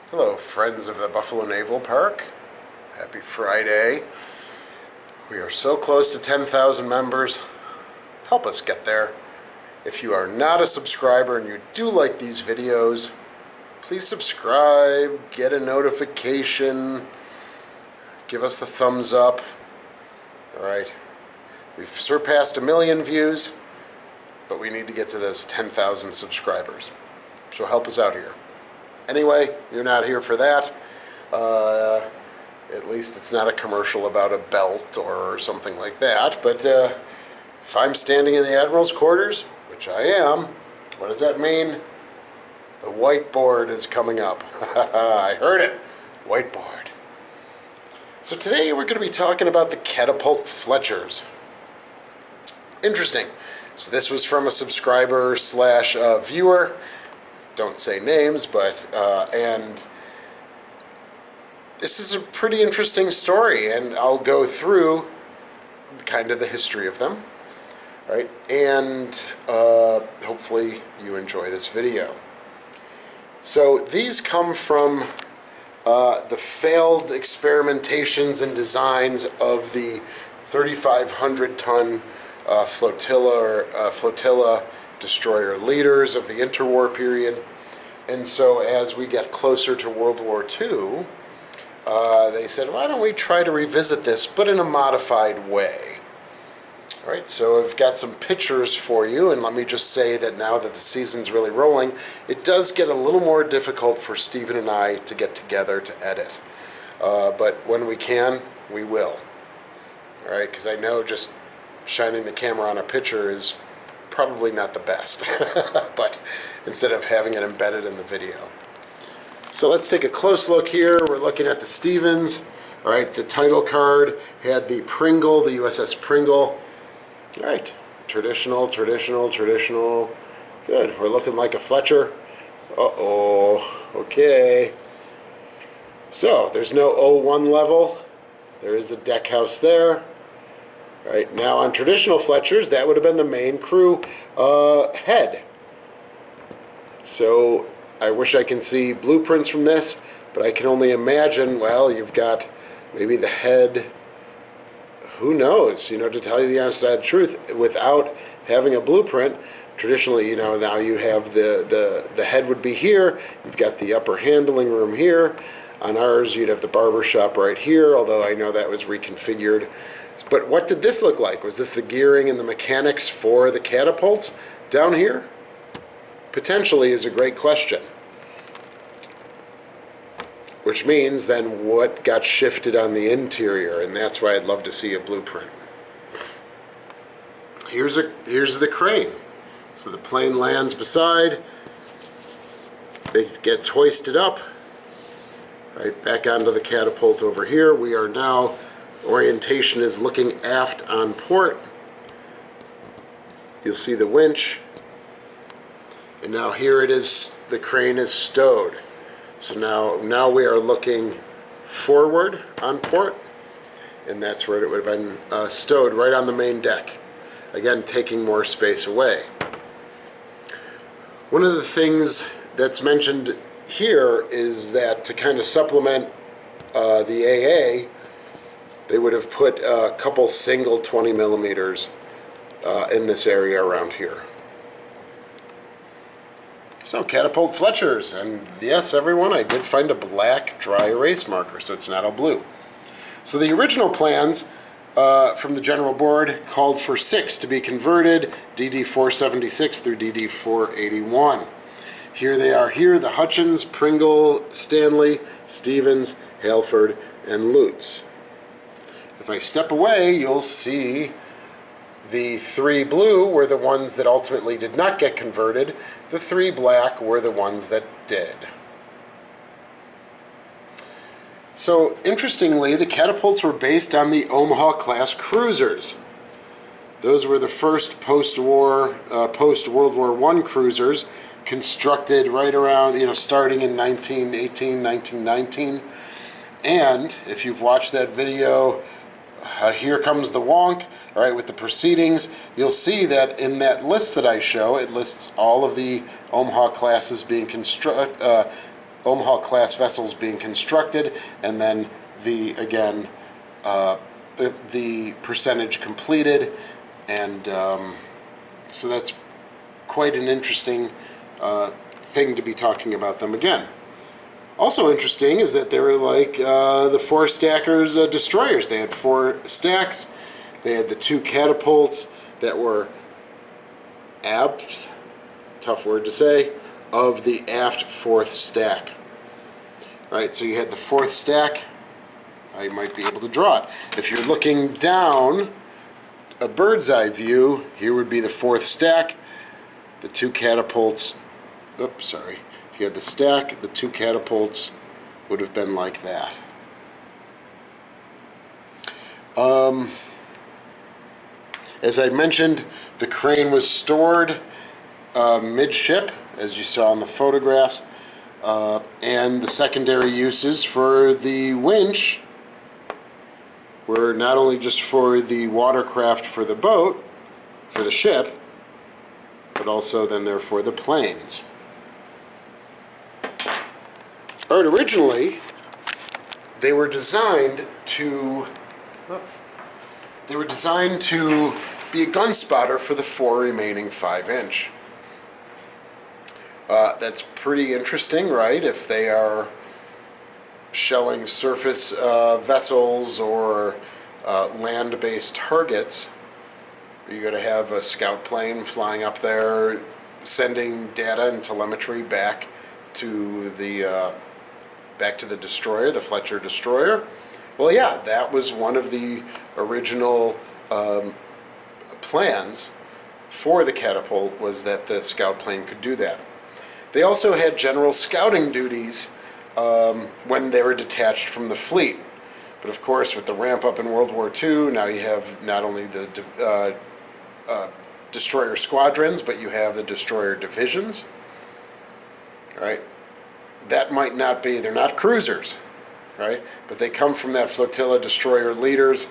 Hello, friends of the Buffalo Naval Park. Happy Friday. We are so close to 10,000 members. Help us get there. If you are not a subscriber and you do like these videos, please subscribe, get a notification, give us the thumbs up. Alright, we've surpassed 1 million views, but we need to get to those 10,000 subscribers. So help us out here. Anyway, you're not here for that. At least it's not a commercial about a belt or something like that. But if I'm standing in the Admiral's quarters, which I am, what does that mean? The whiteboard is coming up. I heard it. Whiteboard. So today we're going to be talking about the catapult Fletchers. Interesting. So this was from a subscriber slash viewer. Don't say names, but and this is a pretty interesting story, and I'll go through kind of the history of them, right? And hopefully you enjoy this video. So these come from the failed experimentations and designs of the 3,500-ton flotilla destroyer leaders of the interwar period. And so as we get closer to World War II, they said, why don't we try to revisit this, but in a modified way? All right, so I've got some pictures for you, and let me just say that now that the season's really rolling, it does get a little more difficult for Stephen and I to get together to edit. But when we can, we will. All right, because I know just shining the camera on a picture is probably not the best, but instead of having it embedded in the video. So let's take a close look here. We're looking at the Stevens. All right, the title card had the Pringle, the USS Pringle. All right, traditional. Good, we're looking like a Fletcher. Uh-oh, okay. So there's no O1 level. There is a deck house there. Right, now on traditional Fletchers, that would have been the main crew head. So I wish I can see blueprints from this, but I can only imagine, well, you've got maybe the head, who knows, you know, to tell you the honest truth, without having a blueprint. Traditionally, you know, now you have the head would be here, you've got the upper handling room here. On ours, you'd have the barber shop right here, although I know that was reconfigured. But what did this look like? Was this the gearing and the mechanics for the catapults down here? Potentially is a great question. Which means then what got shifted on the interior, and that's why I'd love to see a blueprint. Here's the crane. So the plane lands beside, it gets hoisted up, right back onto the catapult over here. We are now, orientation is looking aft on port. You'll see the winch. And now here it is, the crane is stowed. So now we are looking forward on port, and that's where it would have been stowed, right on the main deck. Again, taking more space away. One of the things that's mentioned here is that to kind of supplement the AA, they would have put a couple single 20 millimeters in this area around here. So catapult Fletchers, and yes, everyone, I did find a black dry erase marker, so it's not all blue. So the original plans from the General Board called for 6 to be converted, DD-476 through DD-481. Here they are here, the Hutchins, Pringle, Stanley, Stevens, Halford, and Lutz. If I step away, you'll see the 3 blue were the ones that ultimately did not get converted. The 3 black were the ones that did. So, interestingly, the catapults were based on the Omaha-class cruisers. Those were the first post-war, post-World War I cruisers constructed right around, you know, starting in 1918, 1919. And if you've watched that video, Here Comes the Wonk, all right, with the proceedings, you'll see that in that list that I show, it lists all of the Omaha classes being Omaha-class vessels being constructed, and then the percentage completed, and so that's quite an interesting thing to be talking about them again. Also interesting is that they were like the four stackers destroyers. They had 4 stacks. They had the 2 catapults that were aft, tough word to say, of the aft 4th stack. Right, so you had the 4th stack. You might be able to draw it. If you're looking down a bird's eye view, here would be the 4th stack, the 2 catapults. Oops, sorry. If you had the stack, the 2 catapults would have been like that. As I mentioned, the crane was stored midship, as you saw in the photographs, and the secondary uses for the winch were not only just for the watercraft for the boat, for the ship, but also then they're for the planes. All right, originally, they were designed to be a gun spotter for the 4 remaining 5-inch. That's pretty interesting, right? If they are shelling surface vessels or land-based targets, you're going to have a scout plane flying up there, sending data and telemetry back to the destroyer, the Fletcher destroyer. Well, yeah, that was one of the original plans for the catapult, was that the scout plane could do that. They also had general scouting duties when they were detached from the fleet. But of course, with the ramp up in World War II, now you have not only the destroyer squadrons, but you have the destroyer divisions. Right? That might not be, they're not cruisers, right? But they come from that flotilla destroyer leaders,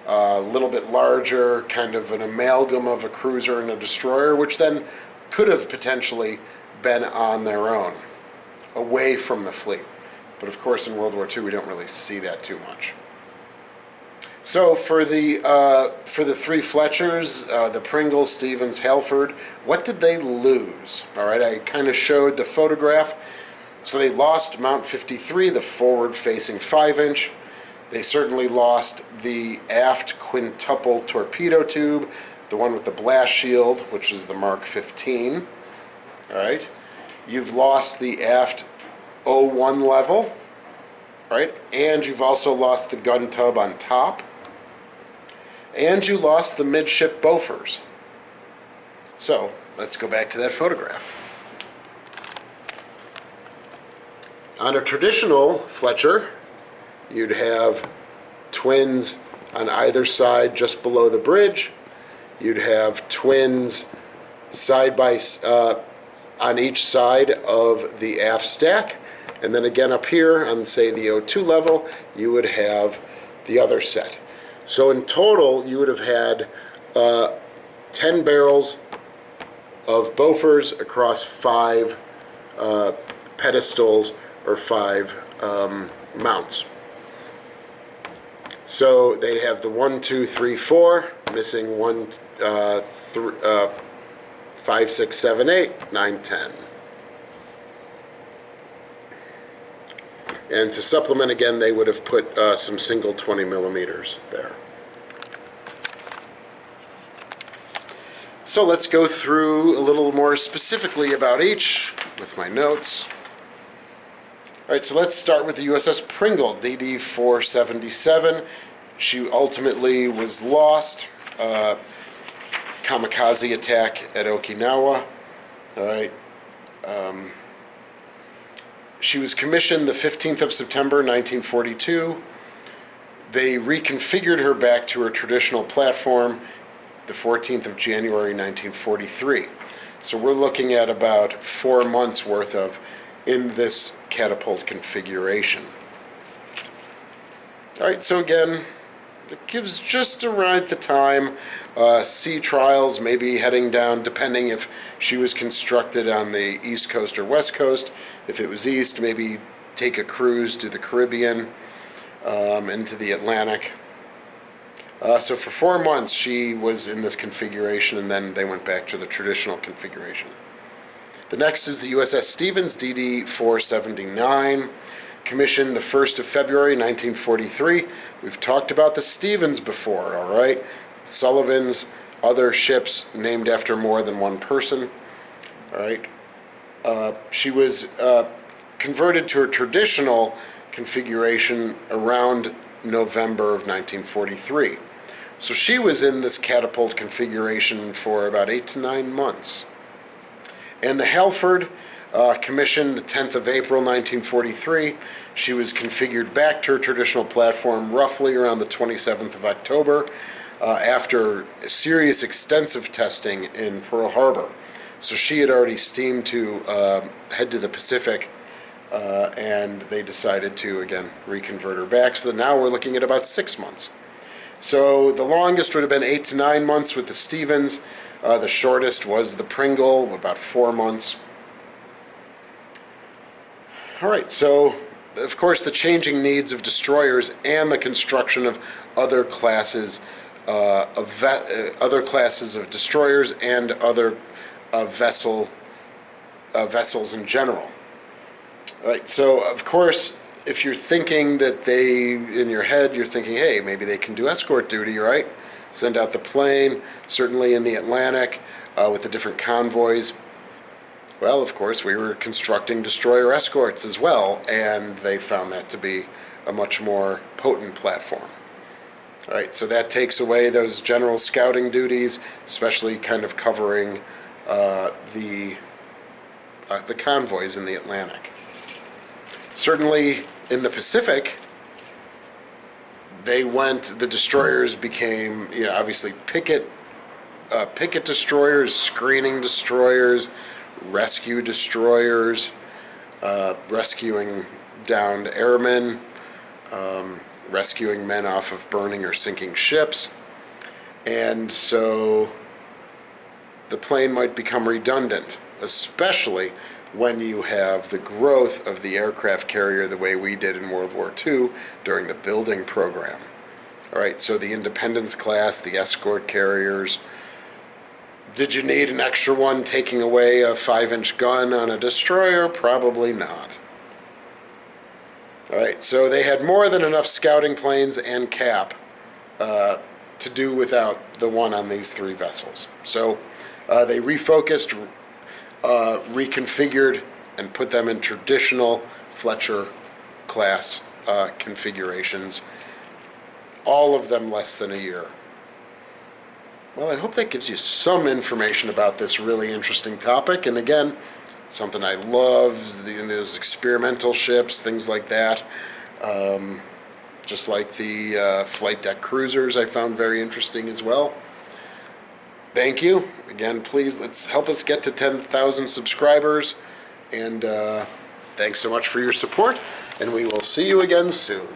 a little bit larger, kind of an amalgam of a cruiser and a destroyer, which then could have potentially been on their own, away from the fleet. But of course, in World War II, we don't really see that too much. So for the 3 Fletchers, the Pringle, Stevens, Halford, what did they lose? All right, I kind of showed the photograph. So they lost Mount 53, the forward-facing 5-inch. They certainly lost the aft quintuple torpedo tube, the one with the blast shield, which is the Mark 15. All right, you've lost the aft O1 level, right? And you've also lost the gun tub on top. And you lost the midship Bofors. So let's go back to that photograph. On a traditional Fletcher, you'd have twins on either side just below the bridge. You'd have twins side by on each side of the aft stack, and then again up here on, say, the O2 level, you would have the other set. So in total, you would have had 10 barrels of Bofors across 5 pedestals or 5 mounts. So they'd have the 1, 2, 3, 4, missing 1, 5, 6, 7, 8, 9, 10. And to supplement again, they would have put some single 20 millimeters there. So let's go through a little more specifically about each with my notes. All right, so let's start with the USS Pringle, DD 477. She ultimately was lost. Kamikaze attack at Okinawa. All right. She was commissioned the 15th of September, 1942. They reconfigured her back to her traditional platform the 14th of January, 1943. So we're looking at about 4 months worth of in this catapult configuration. All right, so again, it gives just around the time. Sea trials, maybe heading down, depending if she was constructed on the East Coast or West Coast. If it was East, maybe take a cruise to the Caribbean, into the Atlantic. So for 4 months she was in this configuration, and then they went back to the traditional configuration. The next is the USS Stevens, DD-479, commissioned the 1st of February 1943. We've talked about the Stevens before, all right? Sullivan's, other ships named after more than one person, all right? She was converted to a traditional configuration around November of 1943. So she was in this catapult configuration for about 8 to 9 months. And the Halford, commissioned the 10th of April 1943. She was configured back to her traditional platform roughly around the 27th of October after serious extensive testing in Pearl Harbor. So she had already steamed to head to the Pacific, and they decided to, again, reconvert her back. So now we're looking at about 6 months. So the longest would have been 8 to 9 months with the Stevens. The shortest was the Pringle, about 4 months. All right, so of course the changing needs of destroyers and the construction of other classes of destroyers and other vessels in general. All right, so of course, if you're thinking that in your head, you're thinking, hey, maybe they can do escort duty, right? Send out the plane, certainly in the Atlantic, with the different convoys. Well, of course, we were constructing destroyer escorts as well, and they found that to be a much more potent platform. All right, so that takes away those general scouting duties, especially kind of covering the convoys in the Atlantic. Certainly in the Pacific, the destroyers became, obviously picket destroyers, screening destroyers, rescue destroyers, rescuing downed airmen, rescuing men off of burning or sinking ships. And so the plane might become redundant, especially when you have the growth of the aircraft carrier the way we did in World War II during the building program. All right, so the Independence class, the escort carriers. Did you need an extra one taking away a 5-inch gun on a destroyer? Probably not. All right, so they had more than enough scouting planes and cap to do without the one on these 3 vessels. So they refocused, reconfigured, and put them in traditional Fletcher class configurations, all of them less than a year. Well, I hope that gives you some information about this really interesting topic. And again, something I love, those experimental ships, things like that. Just like the flight deck cruisers I found very interesting as well. Thank you. Again, please, let's help us get to 10,000 subscribers. And thanks so much for your support. And we will see you again soon.